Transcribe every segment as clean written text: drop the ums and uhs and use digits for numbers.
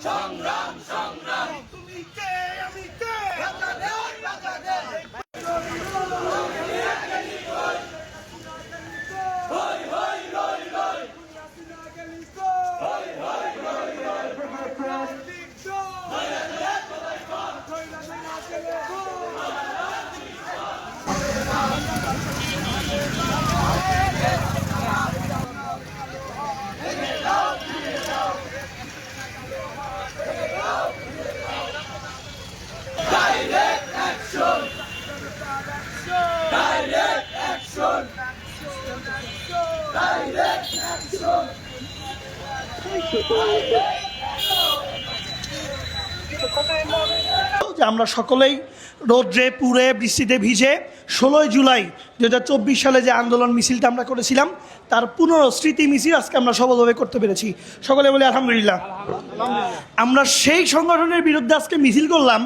সংগ্রাম সংগ্রাম তুমি কে আমি কে যে আমরা সকলেই রোদ্রে পুড়ে বৃষ্টিতে ভিজে 16 জুলাই 2024 সালে যে আন্দোলন মিছিলটা আমরা করেছিলাম তার পুনঃস্মৃতি মিছিল আজকে আমরা সফলভাবে করতে পেরেছি। সকলে বলি আলহামদুলিল্লাহ। আমরা সেই সংগঠনের বিরুদ্ধে আজকে মিছিল করলাম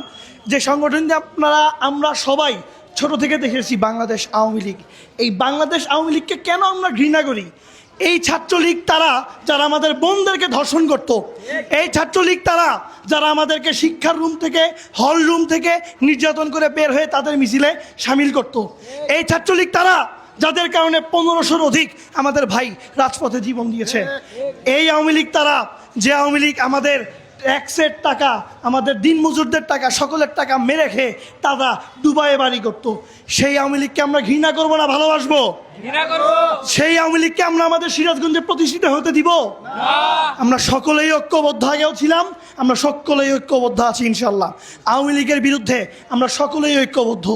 যে সংগঠনটি আমরা সবাই ছোট থেকে দেখেছি, বাংলাদেশ আওয়ামী লীগ। এই বাংলাদেশ আওয়ামী লীগকে কেন আমরা ঘৃণা করি? এই ছাত্রলীগ তারা যারা আমাদের বোনদেরকে ধর্ষণ করত, এই ছাত্রলীগ তারা যারা আমাদেরকে শিক্ষার রুম থেকে হল রুম থেকে নির্যাতন করে বের হয়ে তাদের মিছিলে সামিল করত, এই ছাত্রলীগ তারা যাদের কারণে 1500-র অধিক আমাদের ভাই রাজপথে জীবন দিয়েছে। এই আওয়ামী লীগ তারা যে আওয়ামী লীগ আমাদের ট্যাক্সের টাকা, আমাদের দিন মজুরদের টাকা, সকলের টাকা মেরে খেয়ে তারা দুবাইয়ে বাড়ি করতো। সেই আওয়ামী লীগকে আমরা ঘৃণা করবো না ভালোবাসবো? সেই আওয়ামী লীগকে আমরা আমাদের সিরাজগঞ্জে প্রতিষ্ঠিত হতে দিব? আমরা সকলেই ঐক্যবদ্ধ, আগেও ছিলাম, আমরা সকলেই ঐক্যবদ্ধ আছি ইনশাল্লাহ। আওয়ামী লীগের বিরুদ্ধে আমরা সকলেই ঐক্যবদ্ধ।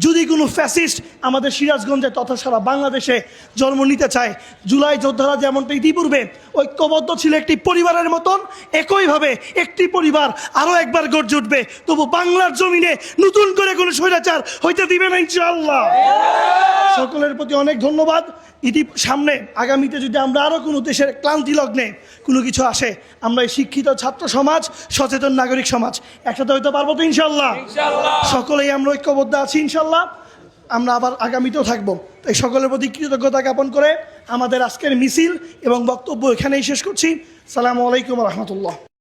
যদি কোনো ফ্যাসিস্ট আমাদের সিরাজগঞ্জে তথা সারা বাংলাদেশে জন্ম নিতে চায়, জুলাই যোদ্ধারা যেমনটা ইতিপূর্বে ঐক্যবদ্ধ ছিল একটি পরিবারের মতন, একইভাবে একটি পরিবার আরও একবার গর্জে উঠবে। তবু বাংলার জমিনে নতুন করে কোনো স্বৈরাচার হইতে দিবে না ইনশাআল্লাহ। সকলের প্রতি অনেক ধন্যবাদ। সামনে আগামীতে যদি আমরা আরও কোনো দেশের ক্লান্তি লগ্নে কোনো কিছু আসে, আমরা এই শিক্ষিত ছাত্র সমাজ, সচেতন নাগরিক সমাজ একসাথে হইতে পারবো তো ইনশাল্লাহ? সকলেই আমরা ঐক্যবদ্ধ আছি ইনশাল্লাহ। আমরা আবার আগামীতেও থাকবো। তাই সকলের প্রতি কৃতজ্ঞতা জ্ঞাপন করে আমাদের আজকের মিছিল এবং বক্তব্য এখানেই শেষ করছি। আসসালামু আলাইকুম রহমতুল্লাহ।